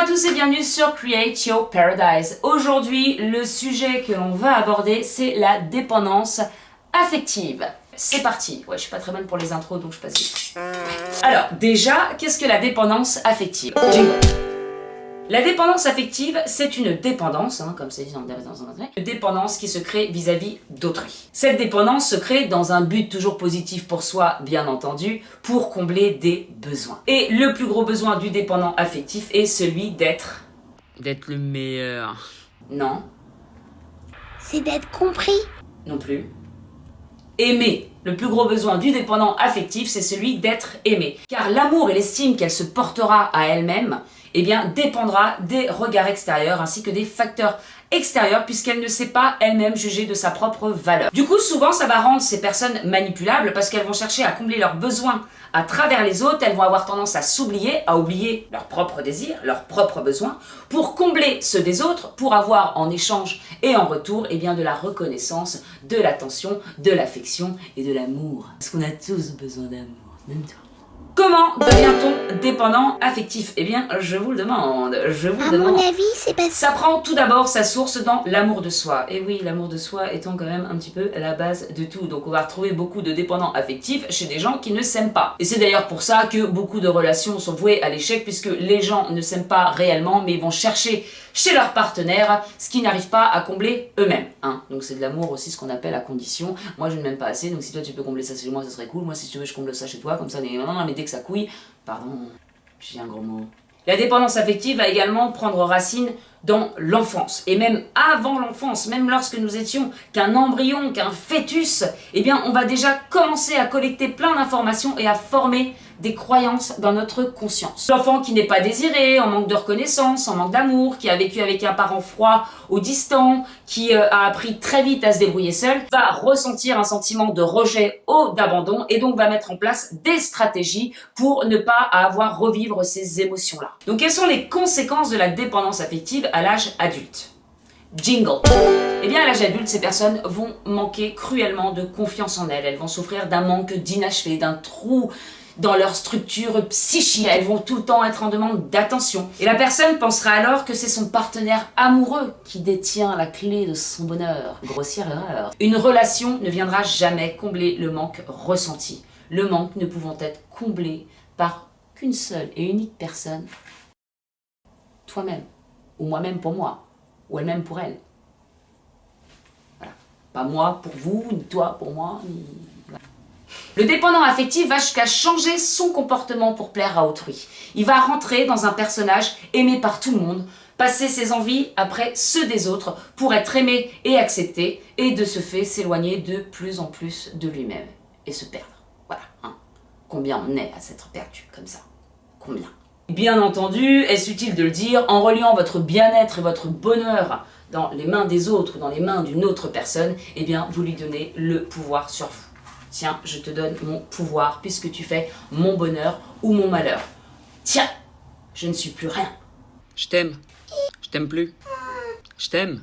à tous et bienvenue sur Create Your Paradise. Aujourd'hui, le sujet que l'on va aborder, c'est la dépendance affective. C'est parti. Ouais, je suis pas très bonne pour les intros, donc je passe vite. Alors, déjà, qu'est-ce que la dépendance affective? La dépendance affective, c'est une dépendance, comme c'est dit dans une dépendance qui se crée vis-à-vis d'autrui. Cette dépendance se crée dans un but toujours positif pour soi, bien entendu, pour combler des besoins. Et le plus gros besoin du dépendant affectif est celui d'être le meilleur. Non. C'est d'être compris. Non plus. Aimer. Le plus gros besoin du dépendant affectif, c'est celui d'être aimé. Car l'amour et l'estime qu'elle se portera à elle-même, eh bien, dépendra des regards extérieurs ainsi que des facteurs extérieurs puisqu'elle ne sait pas elle-même juger de sa propre valeur. Du coup, souvent, ça va rendre ces personnes manipulables parce qu'elles vont chercher à combler leurs besoins à travers les autres. Elles vont avoir tendance à s'oublier, à oublier leurs propres désirs, leurs propres besoins pour combler ceux des autres, pour avoir en échange et en retour, eh bien, de la reconnaissance, de l'attention, de l'affection et de l'amour. Parce qu'on a tous besoin d'amour, même toi. Comment devient-on dépendant affectif? Eh bien, je vous le demande, À mon avis, c'est pas ça. Ça prend tout d'abord sa source dans l'amour de soi. Et oui, l'amour de soi étant quand même un petit peu la base de tout. Donc on va retrouver beaucoup de dépendants affectifs chez des gens qui ne s'aiment pas. Et c'est d'ailleurs pour ça que beaucoup de relations sont vouées à l'échec, puisque les gens ne s'aiment pas réellement, mais ils vont chercher chez leur partenaire ce qu'ils n'arrivent pas à combler eux-mêmes. Donc c'est de l'amour aussi, ce qu'on appelle à condition. Moi je ne m'aime pas assez, donc si toi tu peux combler ça chez moi, ça serait cool. Moi si tu veux, je comble ça chez toi, comme ça, mais dès que ça couille, pardon, j'ai un gros mot. La dépendance affective va également prendre racine dans l'enfance. Et même avant l'enfance, même lorsque nous étions qu'un embryon, qu'un fœtus, eh bien on va déjà commencer à collecter plein d'informations et à former des croyances dans notre conscience. L'enfant qui n'est pas désiré, en manque de reconnaissance, en manque d'amour, qui a vécu avec un parent froid ou distant, qui a appris très vite à se débrouiller seul, va ressentir un sentiment de rejet ou d'abandon et donc va mettre en place des stratégies pour ne pas avoir revivre ces émotions-là. Donc quelles sont les conséquences de la dépendance affective à l'âge adulte? Jingle. Eh bien, à l'âge adulte, ces personnes vont manquer cruellement de confiance en elles. Elles vont souffrir d'un manque d'inachevé, d'un trou dans leur structure psychique. Elles vont tout le temps être en demande d'attention. Et la personne pensera alors que c'est son partenaire amoureux qui détient la clé de son bonheur. Grossière erreur. Une relation ne viendra jamais combler le manque ressenti. Le manque ne pouvant être comblé par qu'une seule et unique personne. Toi-même. Ou moi-même pour moi. Ou elle-même pour elle. Voilà. Pas moi pour vous, ni toi pour moi, ni... Le dépendant affectif va jusqu'à changer son comportement pour plaire à autrui. Il va rentrer dans un personnage aimé par tout le monde, passer ses envies après ceux des autres pour être aimé et accepté, et de ce fait s'éloigner de plus en plus de lui-même et se perdre. Voilà. Combien on est à s'être perdu comme ça? Combien? Bien entendu, est-ce utile de le dire, en reliant votre bien-être et votre bonheur dans les mains des autres ou dans les mains d'une autre personne, eh bien vous lui donnez le pouvoir sur vous. Tiens, je te donne mon pouvoir puisque tu fais mon bonheur ou mon malheur. Tiens, je ne suis plus rien. Je t'aime. Je t'aime plus. Je t'aime.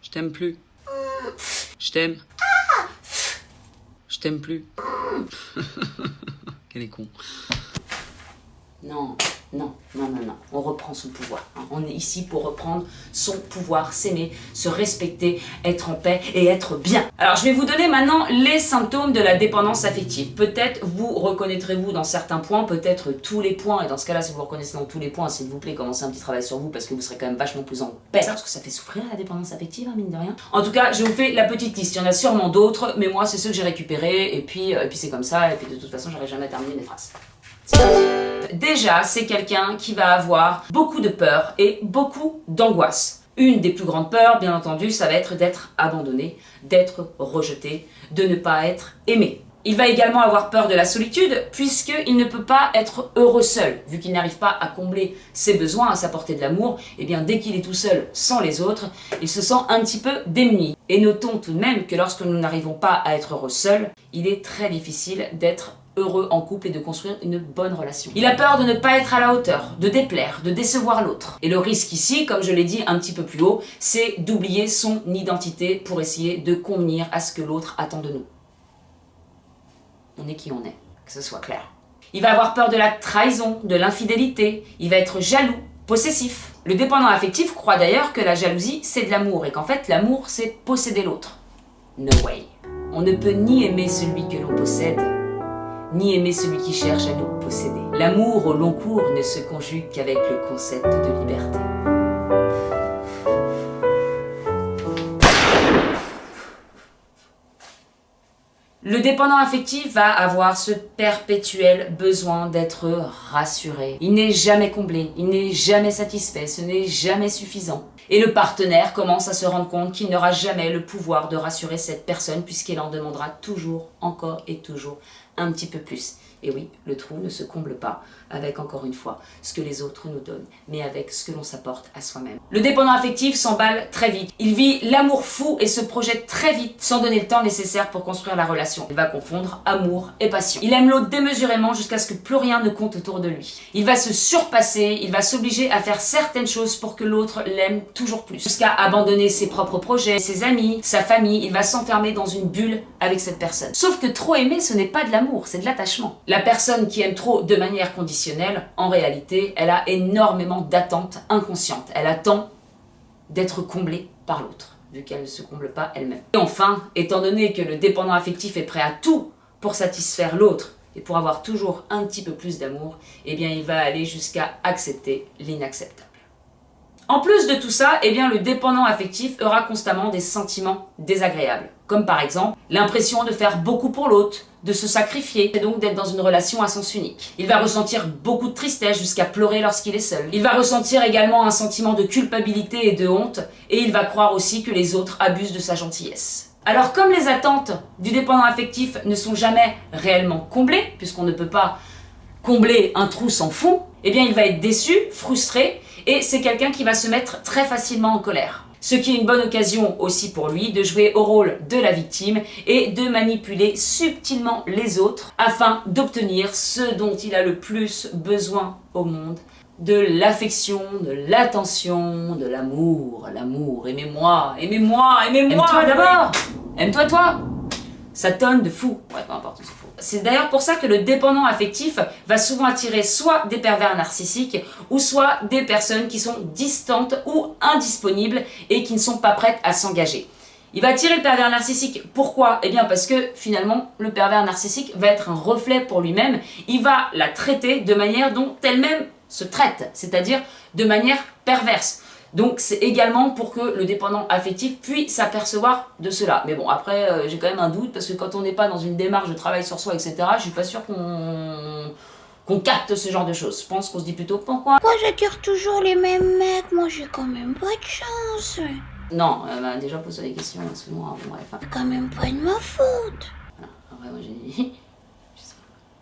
Je t'aime plus. Je t'aime. Je t'aime plus. Quel est con. Non. On reprend son pouvoir. On est ici pour reprendre son pouvoir, s'aimer, se respecter, être en paix et être bien. Alors je vais vous donner maintenant les symptômes de la dépendance affective. Peut-être vous reconnaîtrez-vous dans certains points, peut-être tous les points. Et dans ce cas-là, si vous reconnaissez dans tous les points, s'il vous plaît, commencez un petit travail sur vous parce que vous serez quand même vachement plus en paix. Parce que ça fait souffrir la dépendance affective, mine de rien. En tout cas, je vous fais la petite liste. Il y en a sûrement d'autres, mais moi c'est ceux que j'ai récupérés. Et puis c'est comme ça. Et puis de toute façon, j'aurais jamais terminé mes phrases. Déjà, c'est quelqu'un qui va avoir beaucoup de peur et beaucoup d'angoisse. Une des plus grandes peurs, bien entendu, ça va être d'être abandonné, d'être rejeté, de ne pas être aimé. Il va également avoir peur de la solitude, puisqu'il ne peut pas être heureux seul. Vu qu'il n'arrive pas à combler ses besoins, à s'apporter de l'amour, et bien dès qu'il est tout seul, sans les autres, il se sent un petit peu démuni. Et notons tout de même que lorsque nous n'arrivons pas à être heureux seul, il est très difficile d'être heureux en couple et de construire une bonne relation. Il a peur de ne pas être à la hauteur, de déplaire, de décevoir l'autre. Et le risque ici, comme je l'ai dit un petit peu plus haut, c'est d'oublier son identité pour essayer de convenir à ce que l'autre attend de nous. On est qui on est, que ce soit clair. Il va avoir peur de la trahison, de l'infidélité, il va être jaloux, possessif. Le dépendant affectif croit d'ailleurs que la jalousie, c'est de l'amour et qu'en fait, l'amour, c'est posséder l'autre. No way. On ne peut ni aimer celui que l'on possède, ni aimer celui qui cherche à nous posséder. L'amour au long cours ne se conjugue qu'avec le concept de liberté. Le dépendant affectif va avoir ce perpétuel besoin d'être rassuré. Il n'est jamais comblé, il n'est jamais satisfait, ce n'est jamais suffisant. Et le partenaire commence à se rendre compte qu'il n'aura jamais le pouvoir de rassurer cette personne puisqu'il en demandera toujours, encore et toujours, un petit peu plus. Et oui, le trou ne se comble pas avec, encore une fois, ce que les autres nous donnent, mais avec ce que l'on s'apporte à soi-même. Le dépendant affectif s'emballe très vite. Il vit l'amour fou et se projette très vite, sans donner le temps nécessaire pour construire la relation. Il va confondre amour et passion. Il aime l'autre démesurément jusqu'à ce que plus rien ne compte autour de lui. Il va se surpasser, il va s'obliger à faire certaines choses pour que l'autre l'aime toujours plus. Jusqu'à abandonner ses propres projets, ses amis, sa famille, il va s'enfermer dans une bulle avec cette personne. Sauf que trop aimer, ce n'est pas de l'amour, c'est de l'attachement. La personne qui aime trop de manière conditionnelle, en réalité, elle a énormément d'attentes inconscientes. Elle attend d'être comblée par l'autre, vu qu'elle ne se comble pas elle-même. Et enfin, étant donné que le dépendant affectif est prêt à tout pour satisfaire l'autre et pour avoir toujours un petit peu plus d'amour, eh bien il va aller jusqu'à accepter l'inacceptable. En plus de tout ça, eh bien le dépendant affectif aura constamment des sentiments désagréables, comme par exemple l'impression de faire beaucoup pour l'autre, de se sacrifier et donc d'être dans une relation à sens unique. Il va ressentir beaucoup de tristesse jusqu'à pleurer lorsqu'il est seul. Il va ressentir également un sentiment de culpabilité et de honte et il va croire aussi que les autres abusent de sa gentillesse. Alors comme les attentes du dépendant affectif ne sont jamais réellement comblées, puisqu'on ne peut pas combler un trou sans fond, eh bien il va être déçu, frustré et c'est quelqu'un qui va se mettre très facilement en colère. Ce qui est une bonne occasion aussi pour lui de jouer au rôle de la victime et de manipuler subtilement les autres afin d'obtenir ce dont il a le plus besoin au monde, de l'affection, de l'attention, de l'amour. L'amour, aimez-moi, aimez-moi, aimez-moi. Aime-toi d'abord. Aime-toi toi. Ça tonne de fou. Ouais, peu importe, c'est fou. C'est d'ailleurs pour ça que le dépendant affectif va souvent attirer soit des pervers narcissiques ou soit des personnes qui sont distantes ou indisponibles et qui ne sont pas prêtes à s'engager. Il va attirer le pervers narcissique. Pourquoi? Eh bien parce que finalement, le pervers narcissique va être un reflet pour lui-même. Il va la traiter de manière dont elle-même se traite, c'est-à-dire de manière perverse. Donc c'est également pour que le dépendant affectif puisse s'apercevoir de cela. Mais bon, après, j'ai quand même un doute, parce que quand on n'est pas dans une démarche de travail sur soi, etc., je suis pas sûre qu'on capte ce genre de choses. Je pense qu'on se dit plutôt pourquoi. Pourquoi j'attire toujours les mêmes mecs? Moi j'ai quand même pas de chance. Non, déjà pose des questions, parce que moi, bon, bref. C'est quand même pas de ma faute. Voilà, après moi j'ai dit...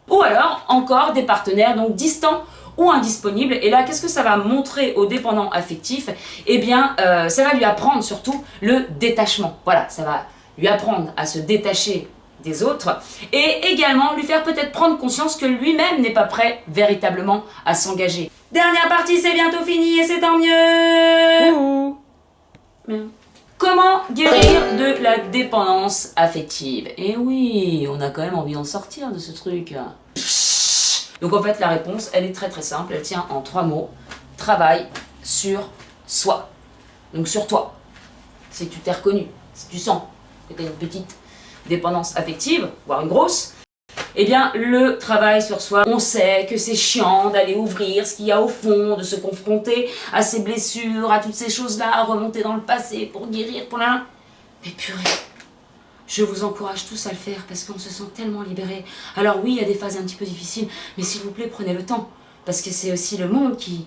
Ou alors, encore des partenaires donc distants ou indisponibles. Et là, qu'est-ce que ça va montrer au dépendant affectif? Eh bien, ça va lui apprendre surtout le détachement. Voilà, ça va lui apprendre à se détacher des autres et également lui faire peut-être prendre conscience que lui-même n'est pas prêt véritablement à s'engager. Dernière partie, c'est bientôt fini et c'est tant mieux. Bien. Comment guérir de la dépendance affective? Et oui, on a quand même envie d'en sortir de ce truc. Donc en fait, la réponse, elle est très très simple. Elle tient en 3 mots. Travail sur soi. Donc sur toi. Si tu t'es reconnu, si tu sens que tu as une petite dépendance affective, voire une grosse, eh bien, le travail sur soi, on sait que c'est chiant d'aller ouvrir ce qu'il y a au fond, de se confronter à ses blessures, à toutes ces choses-là, à remonter dans le passé pour guérir, pour la... Mais purée, je vous encourage tous à le faire parce qu'on se sent tellement libéré. Alors oui, il y a des phases un petit peu difficiles, mais s'il vous plaît, prenez le temps. Parce que c'est aussi le monde qui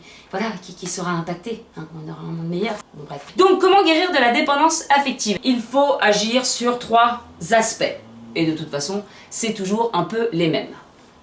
sera impacté. Hein, on aura un monde meilleur. Bon, bref. Donc, comment guérir de la dépendance affective? Il faut agir sur 3 aspects. Et de toute façon, c'est toujours un peu les mêmes.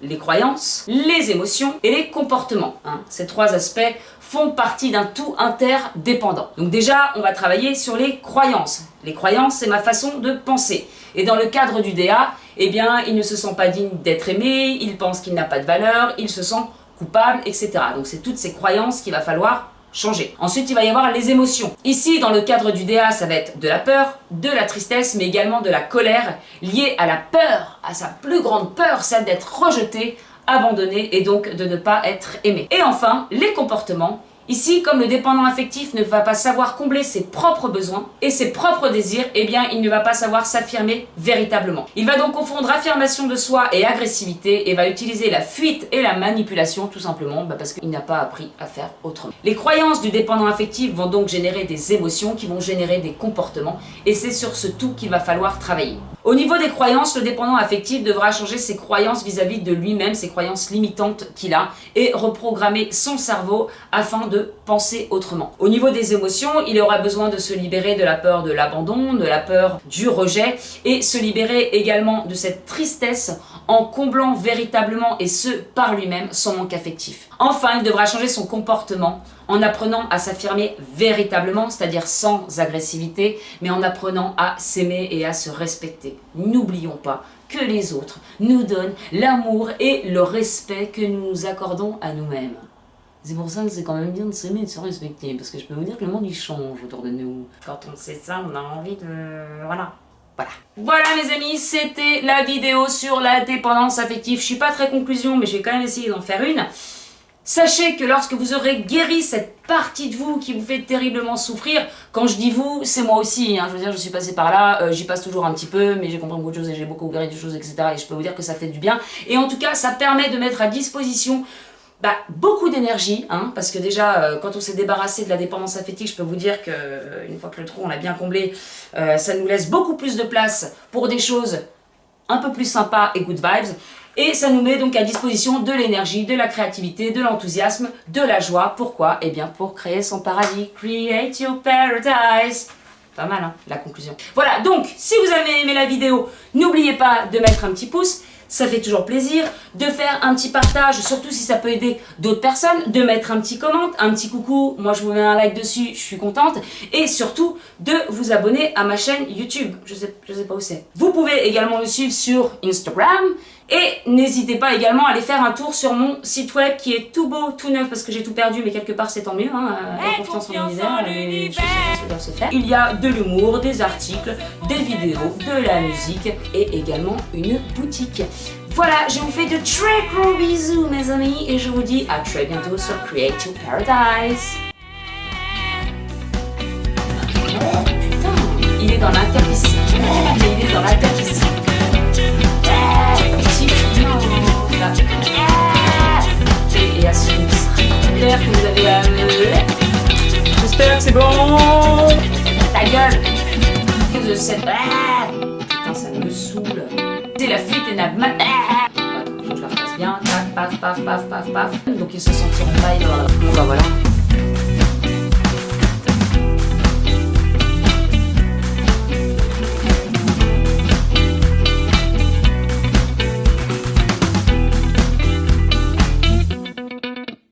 Les croyances, les émotions et les comportements. Hein. Ces 3 aspects font partie d'un tout interdépendant. Donc déjà, on va travailler sur les croyances. Les croyances, c'est ma façon de penser. Et dans le cadre du DA, eh bien, il ne se sent pas digne d'être aimé, il pense qu'il n'a pas de valeur, il se sent coupable, etc. Donc c'est toutes ces croyances qu'il va falloir changer. Ensuite, il va y avoir les émotions. Ici, dans le cadre du DA, ça va être de la peur, de la tristesse, mais également de la colère, liée à la peur, à sa plus grande peur, celle d'être rejeté, abandonné et donc de ne pas être aimé. Et enfin, les comportements. Ici, comme le dépendant affectif ne va pas savoir combler ses propres besoins et ses propres désirs, eh bien, il ne va pas savoir s'affirmer véritablement. Il va donc confondre affirmation de soi et agressivité et va utiliser la fuite et la manipulation, tout simplement, parce qu'il n'a pas appris à faire autrement. Les croyances du dépendant affectif vont donc générer des émotions qui vont générer des comportements et c'est sur ce tout qu'il va falloir travailler. Au niveau des croyances, le dépendant affectif devra changer ses croyances vis-à-vis de lui-même, ses croyances limitantes qu'il a, et reprogrammer son cerveau afin de penser autrement. Au niveau des émotions, il aura besoin de se libérer de la peur de l'abandon, de la peur du rejet, et se libérer également de cette tristesse en comblant véritablement, et ce par lui-même, son manque affectif. Enfin, il devra changer son comportement en apprenant à s'affirmer véritablement, c'est-à-dire sans agressivité, mais en apprenant à s'aimer et à se respecter. N'oublions pas que les autres nous donnent l'amour et le respect que nous nous accordons à nous-mêmes. C'est pour ça que c'est quand même bien de s'aimer et de se respecter, parce que je peux vous dire que le monde il change autour de nous. Quand on sait ça, on a envie de... Voilà mes amis, c'était la vidéo sur la dépendance affective. Je suis pas très conclusion, mais j'ai quand même essayé d'en faire une. Sachez que lorsque vous aurez guéri cette partie de vous qui vous fait terriblement souffrir, quand je dis vous, c'est moi aussi, hein, je veux dire, je suis passée par là, j'y passe toujours un petit peu, mais j'ai compris beaucoup de choses et j'ai beaucoup guéri de choses, etc. Et je peux vous dire que ça fait du bien. Et en tout cas, ça permet de mettre à disposition beaucoup d'énergie, hein, parce que déjà, quand on s'est débarrassé de la dépendance affective, je peux vous dire que une fois que le trou on l'a bien comblé, ça nous laisse beaucoup plus de place pour des choses un peu plus sympas et good vibes. Et ça nous met donc à disposition de l'énergie, de la créativité, de l'enthousiasme, de la joie. Pourquoi? Eh bien pour créer son paradis. Create your paradise. Pas mal, hein, la conclusion. Voilà, donc, si vous avez aimé la vidéo, n'oubliez pas de mettre un petit pouce. Ça fait toujours plaisir de faire un petit partage, surtout si ça peut aider d'autres personnes, de mettre un petit comment, un petit coucou, moi je vous mets un like dessus, je suis contente, et surtout de vous abonner à ma chaîne YouTube, je sais pas où c'est. Vous pouvez également me suivre sur Instagram, et n'hésitez pas également à aller faire un tour sur mon site web qui est tout beau, tout neuf, parce que j'ai tout perdu, mais quelque part c'est tant mieux, hein, la confiance en l'univers, les choses doivent se faire. Il y a de l'humour, des articles, des vidéos, de la musique, et également une boutique. Voilà, je vous fais de très gros bisous mes amis, et je vous dis à très bientôt sur Create Your Paradise. Putain, il est dans la tapisserie, il est dans la tapisserie. Et à ce j'espère que vous avez j'espère que c'est bon. Ta gueule. De cette... Putain, ça me saoule. C'est la fuite et la... Attends, faut que je la refasse bien. Tac, paf, paf, paf, paf, paf. Donc ils se sentiront pas... Bon bah voilà.